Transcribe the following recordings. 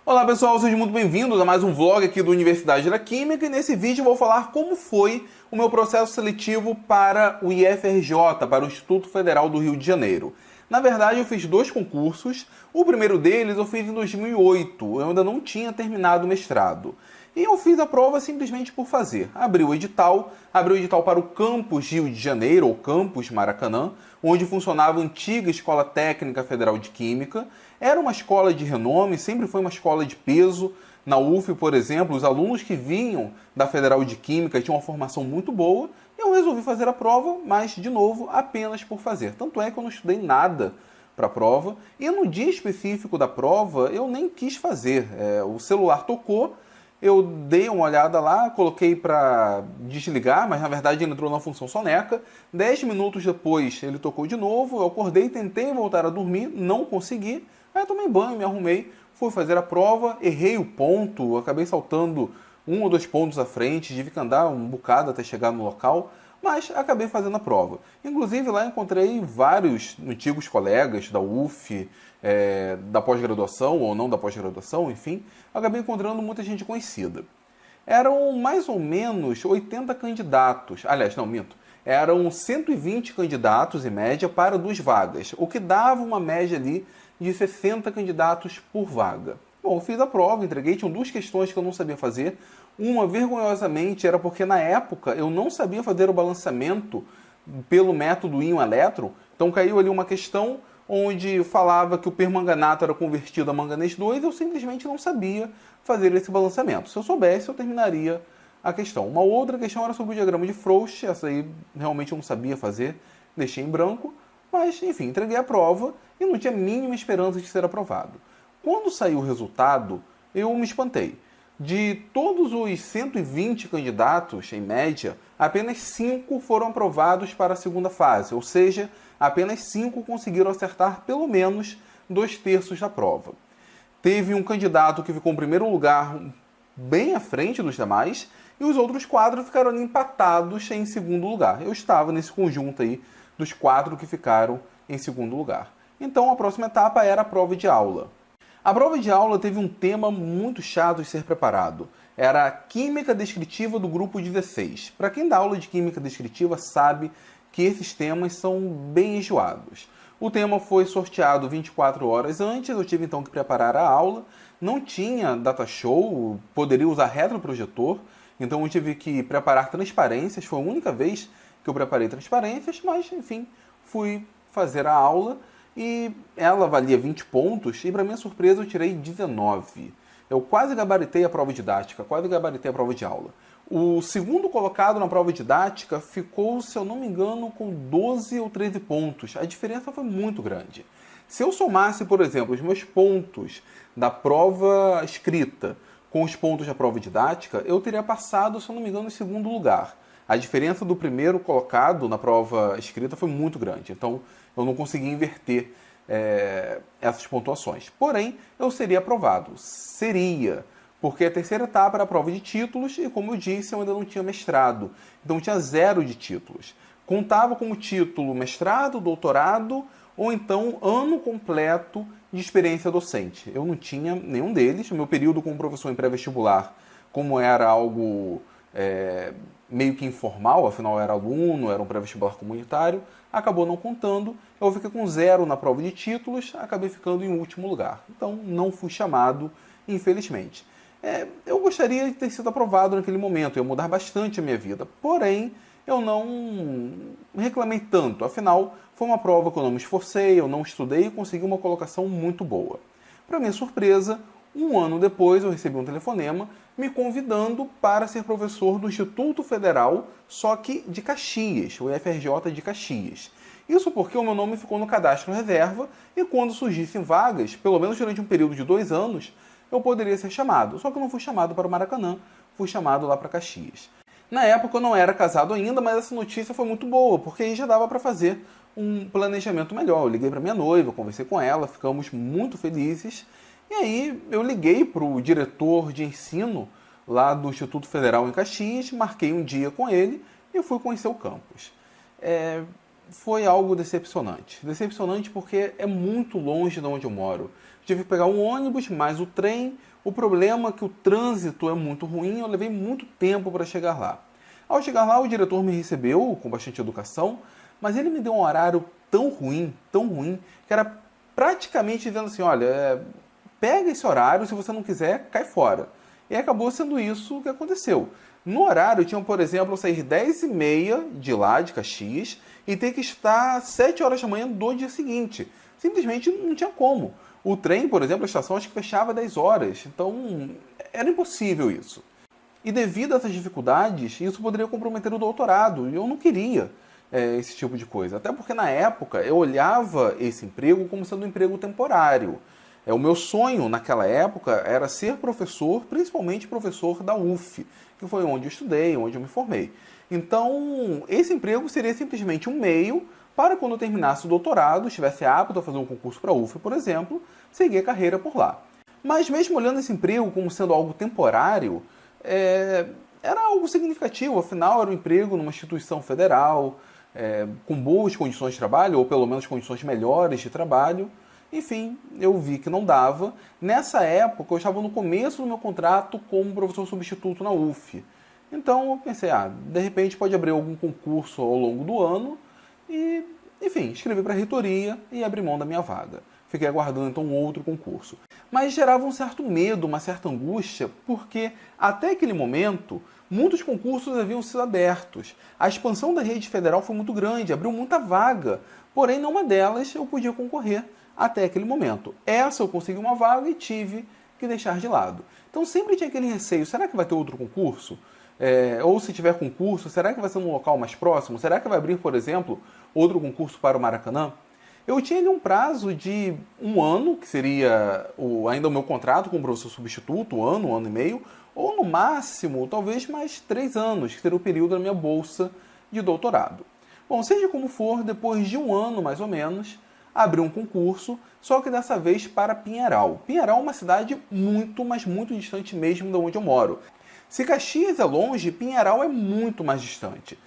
Olá pessoal, sejam muito bem-vindos a mais um vlog aqui do Universidade da Química e nesse vídeo eu vou falar como foi o meu processo seletivo para o IFRJ, para o Instituto Federal do Rio de Janeiro. Na verdade eu fiz dois concursos, o primeiro deles eu fiz em 2008, eu ainda não tinha terminado o mestrado. E eu fiz a prova simplesmente por fazer. Abri o edital para o Campus Rio de Janeiro, ou Campus Maracanã, onde funcionava a antiga Escola Técnica Federal de Química. Era uma escola de renome, sempre foi uma escola de peso. Na UF, por exemplo, os alunos que vinham da Federal de Química tinham uma formação muito boa. E eu resolvi fazer a prova, mas, de novo, apenas por fazer. Tanto é que eu não estudei nada para a prova. E no dia específico da prova, eu nem quis fazer. O celular tocou. Eu dei uma olhada lá, coloquei para desligar, mas na verdade ele entrou na função soneca. 10 minutos depois ele tocou de novo, eu acordei, tentei voltar a dormir, não consegui. Aí eu tomei banho, me arrumei, fui fazer a prova, errei o ponto, acabei saltando 1 ou 2 pontos à frente, tive que andar um bocado até chegar no local, mas acabei fazendo a prova. Inclusive lá encontrei vários antigos colegas da UF, da pós-graduação ou não da pós-graduação, enfim, acabei encontrando muita gente conhecida. Eram mais ou menos 80 candidatos, aliás, não, minto, eram 120 candidatos em média para 2 vagas, o que dava uma média ali de 60 candidatos por vaga. Bom, eu fiz a prova, entreguei, tinham 2 questões que eu não sabia fazer. Uma, vergonhosamente, era porque na época eu não sabia fazer o balanceamento pelo método íon-elétron. Então caiu ali uma questão onde falava que o permanganato era convertido a manganês 2, eu simplesmente não sabia fazer esse balanceamento. Se eu soubesse, eu terminaria a questão. Uma outra questão era sobre o diagrama de Frost, essa aí realmente eu não sabia fazer, deixei em branco, mas enfim, entreguei a prova e não tinha a mínima esperança de ser aprovado. Quando saiu o resultado, eu me espantei. De todos os 120 candidatos, em média, apenas 5 foram aprovados para a segunda fase, ou seja, apenas 5 conseguiram acertar pelo menos 2/3 da prova. Teve um candidato que ficou em primeiro lugar, bem à frente dos demais, e os outros 4 ficaram ali empatados em segundo lugar. Eu estava nesse conjunto aí dos 4 que ficaram em segundo lugar. Então a próxima etapa era a prova de aula. A prova de aula teve um tema muito chato de ser preparado. Era a Química Descritiva do grupo 16. Para quem dá aula de Química Descritiva sabe que esses temas são bem enjoados. O tema foi sorteado 24 horas antes, eu tive então que preparar a aula. Não tinha data show, poderia usar retroprojetor, então eu tive que preparar transparências. Foi a única vez que eu preparei transparências, mas enfim, fui fazer a aula. E ela valia 20 pontos e, para minha surpresa, eu tirei 19. Eu quase gabaritei a prova didática, quase gabaritei a prova de aula. O segundo colocado na prova didática ficou, se eu não me engano, com 12 ou 13 pontos. A diferença foi muito grande. Se eu somasse, por exemplo, os meus pontos da prova escrita com os pontos da prova didática, eu teria passado, se eu não me engano, em segundo lugar. A diferença do primeiro colocado na prova escrita foi muito grande, então eu não consegui inverter essas pontuações. Porém, eu seria aprovado. Seria, porque a terceira etapa era a prova de títulos e, como eu disse, eu ainda não tinha mestrado. Então eu tinha 0 de títulos. Contava como título mestrado, doutorado ou então ano completo de experiência docente. Eu não tinha nenhum deles. O meu período como professor em pré-vestibular, como era algo meio que informal, afinal eu era aluno, era um pré-vestibular comunitário, acabou não contando. Eu fiquei com 0 na prova de títulos, acabei ficando em último lugar. Então não fui chamado, infelizmente. Eu gostaria de ter sido aprovado naquele momento, ia mudar bastante a minha vida, porém eu não reclamei tanto, afinal foi uma prova que eu não me esforcei, eu não estudei e consegui uma colocação muito boa. Para minha surpresa, 1 ano depois eu recebi um telefonema me convidando para ser professor do Instituto Federal, só que de Caxias, o IFRJ de Caxias. Isso porque o meu nome ficou no cadastro reserva e quando surgissem vagas, pelo menos durante um período de 2 anos, eu poderia ser chamado. Só que eu não fui chamado para o Maracanã, fui chamado lá para Caxias. Na época eu não era casado ainda, mas essa notícia foi muito boa, porque aí já dava para fazer um planejamento melhor. Eu liguei para minha noiva, conversei com ela, ficamos muito felizes. E aí eu liguei para o diretor de ensino lá do Instituto Federal em Caxias, marquei um dia com ele e fui conhecer o campus. Foi algo decepcionante. Decepcionante porque é muito longe de onde eu moro. Tive que pegar um ônibus, mais o trem. O problema é que o trânsito é muito ruim, eu levei muito tempo para chegar lá. Ao chegar lá, o diretor me recebeu com bastante educação, mas ele me deu um horário tão ruim, que era praticamente dizendo assim, olha, pega esse horário, se você não quiser, cai fora. E acabou sendo isso o que aconteceu. No horário, tinham, por exemplo, eu sair 10h30 de lá, de Caxias, e ter que estar às 7 horas da manhã do dia seguinte. Simplesmente não tinha como. O trem, por exemplo, a estação acho que fechava às 10 horas. Então, era impossível isso. E devido a essas dificuldades, isso poderia comprometer o doutorado. E eu não queria esse tipo de coisa. Até porque, na época, eu olhava esse emprego como sendo um emprego temporário. O meu sonho naquela época era ser professor, principalmente professor da UF, que foi onde eu estudei, onde eu me formei. Então, esse emprego seria simplesmente um meio para quando eu terminasse o doutorado, estivesse apto a fazer um concurso para a UF, por exemplo, seguir a carreira por lá. Mas mesmo olhando esse emprego como sendo algo temporário, era algo significativo, afinal era um emprego numa instituição federal, com boas condições de trabalho, ou pelo menos condições melhores de trabalho. Enfim, eu vi que não dava. Nessa época, eu estava no começo do meu contrato como professor substituto na UF. Então, eu pensei, de repente pode abrir algum concurso ao longo do ano. E, enfim, escrevi para a reitoria e abri mão da minha vaga. Fiquei aguardando, então, um outro concurso. Mas gerava um certo medo, uma certa angústia, porque até aquele momento, muitos concursos haviam sido abertos. A expansão da rede federal foi muito grande, abriu muita vaga. Porém, nenhuma delas eu podia concorrer até aquele momento. Essa eu consegui uma vaga e tive que deixar de lado. Então sempre tinha aquele receio, será que vai ter outro concurso? Ou se tiver concurso, será que vai ser num local mais próximo? Será que vai abrir, por exemplo, outro concurso para o Maracanã? Eu tinha ali um prazo de 1 ano, que seria ainda o meu contrato como professor substituto, 1 ano e meio, ou no máximo, talvez mais 3 anos, que seria o período da minha bolsa de doutorado. Bom, seja como for, depois de 1 ano mais ou menos, abriu um concurso, só que dessa vez para Pinheiral. Pinheiral é uma cidade muito, mas muito distante mesmo de onde eu moro. Se Caxias é longe, Pinheiral é muito mais distante.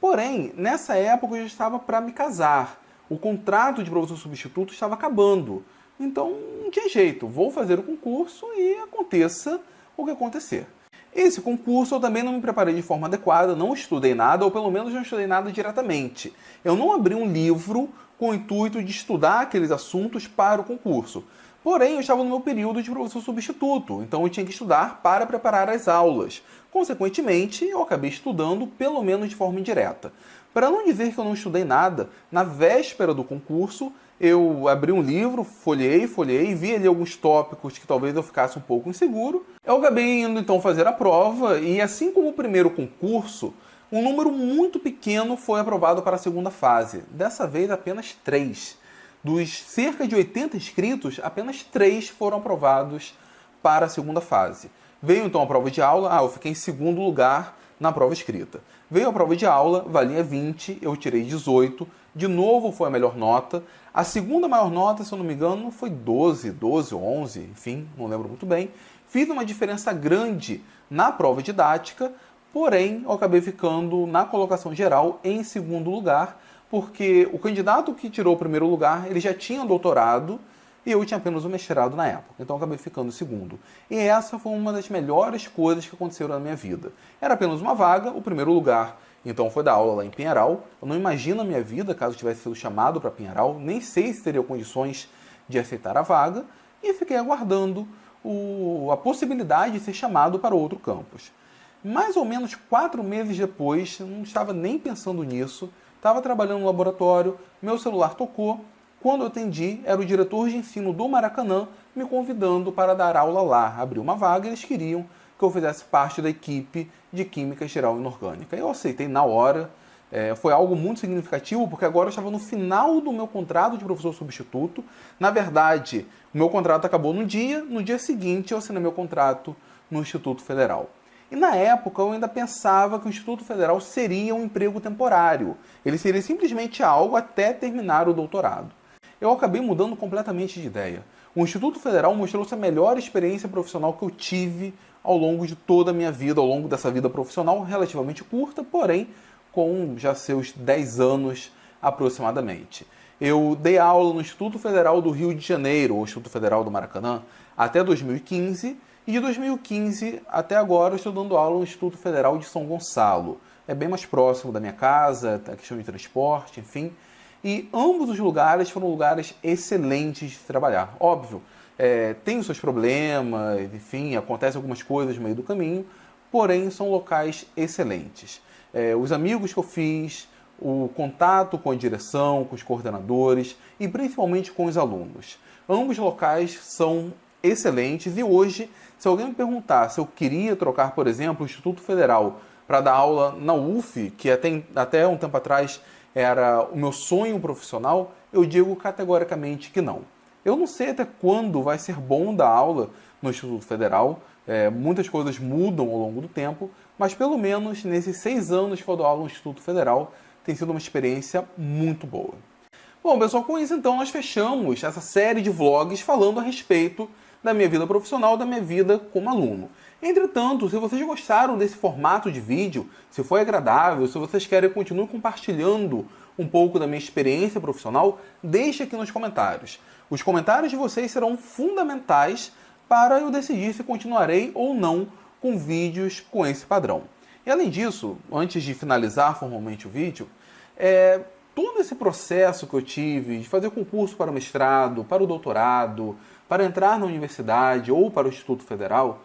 Porém, nessa época eu já estava para me casar. O contrato de professor substituto estava acabando. Então, não tinha jeito. Vou fazer o concurso e aconteça o que acontecer. Esse concurso eu também não me preparei de forma adequada, não estudei nada, ou pelo menos não estudei nada diretamente. Eu não abri um livro com o intuito de estudar aqueles assuntos para o concurso. Porém, eu estava no meu período de professor substituto, então eu tinha que estudar para preparar as aulas. Consequentemente, eu acabei estudando, pelo menos de forma indireta. Para não dizer que eu não estudei nada, na véspera do concurso, eu abri um livro, folhei, vi ali alguns tópicos que talvez eu ficasse um pouco inseguro. Eu acabei indo então fazer a prova e, assim como o primeiro concurso, um número muito pequeno foi aprovado para a segunda fase. Dessa vez, apenas 3. Dos cerca de 80 inscritos, apenas 3 foram aprovados para a segunda fase. Veio então a prova de aula, eu fiquei em segundo lugar na prova escrita. Veio a prova de aula, valia 20, eu tirei 18, de novo foi a melhor nota. A segunda maior nota, se eu não me engano, foi 12 ou 11, enfim, não lembro muito bem. Fiz uma diferença grande na prova didática, porém, eu acabei ficando na colocação geral em segundo lugar, porque o candidato que tirou o primeiro lugar, ele já tinha doutorado e eu tinha apenas um mestrado na época. Então eu acabei ficando em segundo. E essa foi uma das melhores coisas que aconteceram na minha vida. Era apenas uma vaga, o primeiro lugar, então foi dar aula lá em Pinheiral. Eu não imagino a minha vida caso eu tivesse sido chamado para Pinheiral, nem sei se teria condições de aceitar a vaga, e fiquei aguardando a possibilidade de ser chamado para outro campus. Mais ou menos 4 meses depois, eu não estava nem pensando nisso, estava trabalhando no laboratório, meu celular tocou. Quando eu atendi, era o diretor de ensino do Maracanã me convidando para dar aula lá. Abriu uma vaga e eles queriam que eu fizesse parte da equipe de Química Geral e Inorgânica. Eu aceitei na hora. Foi algo muito significativo, porque agora eu estava no final do meu contrato de professor substituto. Na verdade, o meu contrato acabou no dia seguinte eu assinei meu contrato no Instituto Federal. E na época eu ainda pensava que o Instituto Federal seria um emprego temporário. Ele seria simplesmente algo até terminar o doutorado. Eu acabei mudando completamente de ideia. O Instituto Federal mostrou-se a melhor experiência profissional que eu tive ao longo de toda a minha vida, ao longo dessa vida profissional relativamente curta, porém com já seus 10 anos aproximadamente. Eu dei aula no Instituto Federal do Rio de Janeiro, ou Instituto Federal do Maracanã, até 2015, E de 2015 até agora eu estou dando aula no Instituto Federal de São Gonçalo. É bem mais próximo da minha casa, a questão de transporte, enfim. E ambos os lugares foram lugares excelentes de se trabalhar. Óbvio, tem os seus problemas, enfim, acontecem algumas coisas no meio do caminho, porém são locais excelentes. Os amigos que eu fiz, o contato com a direção, com os coordenadores e principalmente com os alunos. Ambos locais são excelentes e hoje, se alguém me perguntar se eu queria trocar, por exemplo, o Instituto Federal para dar aula na UF, que até um tempo atrás era o meu sonho profissional, eu digo categoricamente que não. Eu não sei até quando vai ser bom dar aula no Instituto Federal, muitas coisas mudam ao longo do tempo, mas pelo menos nesses 6 anos que eu dou aula no Instituto Federal, tem sido uma experiência muito boa. Bom, pessoal, com isso então nós fechamos essa série de vlogs falando a respeito da minha vida profissional, da minha vida como aluno. Entretanto, se vocês gostaram desse formato de vídeo, se foi agradável, se vocês querem que eu continue compartilhando um pouco da minha experiência profissional, deixe aqui nos comentários. Os comentários de vocês serão fundamentais para eu decidir se continuarei ou não com vídeos com esse padrão. E além disso, antes de finalizar formalmente o vídeo, todo esse processo que eu tive de fazer concurso para o mestrado, para o doutorado, para entrar na universidade ou para o Instituto Federal,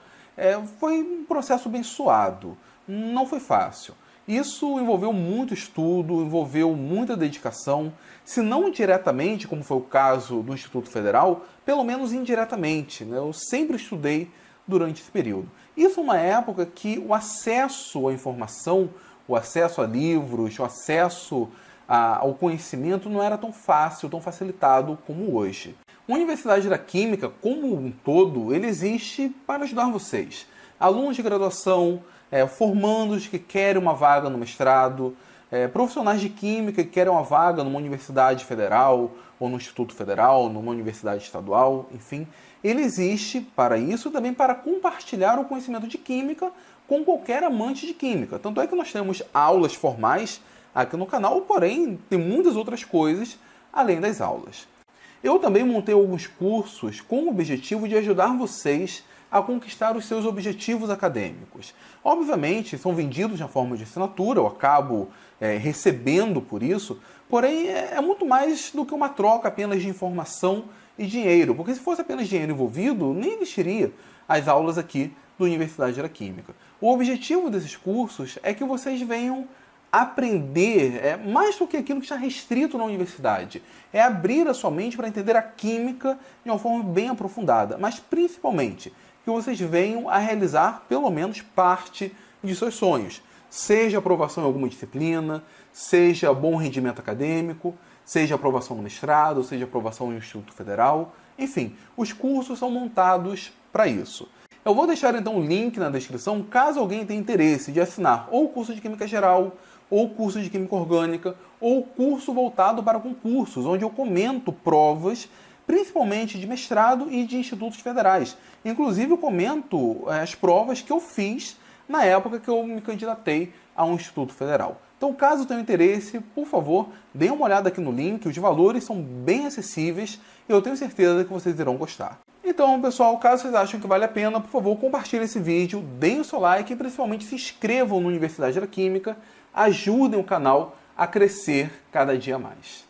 foi um processo bem suado, não foi fácil. Isso envolveu muito estudo, envolveu muita dedicação, se não diretamente, como foi o caso do Instituto Federal, pelo menos indiretamente, né? Eu sempre estudei durante esse período. Isso é uma época que o acesso à informação, o acesso a livros, o acesso ao conhecimento não era tão fácil, tão facilitado como hoje. A Universidade da Química, como um todo, ele existe para ajudar vocês. Alunos de graduação, formandos que querem uma vaga no mestrado, profissionais de Química que querem uma vaga numa universidade federal, ou no Instituto Federal, numa universidade estadual, enfim. Ele existe para isso e também para compartilhar o conhecimento de Química com qualquer amante de Química. Tanto é que nós temos aulas formais aqui no canal, porém tem muitas outras coisas além das aulas. Eu também montei alguns cursos com o objetivo de ajudar vocês a conquistar os seus objetivos acadêmicos. Obviamente, são vendidos na forma de assinatura, eu acabo recebendo por isso, porém é muito mais do que uma troca apenas de informação e dinheiro, porque se fosse apenas dinheiro envolvido, nem existiria as aulas aqui da Universidade da Química. O objetivo desses cursos é que vocês venham aprender mais do que aquilo que está restrito na universidade. É abrir a sua mente para entender a química de uma forma bem aprofundada, mas principalmente que vocês venham a realizar pelo menos parte de seus sonhos. Seja aprovação em alguma disciplina, seja bom rendimento acadêmico, seja aprovação no mestrado, seja aprovação no Instituto Federal. Enfim, os cursos são montados para isso. Eu vou deixar então o link na descrição caso alguém tenha interesse de assinar ou o curso de Química Geral, ou curso de Química Orgânica, ou curso voltado para concursos, onde eu comento provas, principalmente de mestrado e de institutos federais. Inclusive, eu comento as provas que eu fiz na época que eu me candidatei a um instituto federal. Então, caso tenha interesse, por favor, dê uma olhada aqui no link, os valores são bem acessíveis e eu tenho certeza que vocês irão gostar. Então, pessoal, caso vocês achem que vale a pena, por favor, compartilhem esse vídeo, deem o seu like e principalmente se inscrevam na Universidade da Química, ajudem o canal a crescer cada dia mais.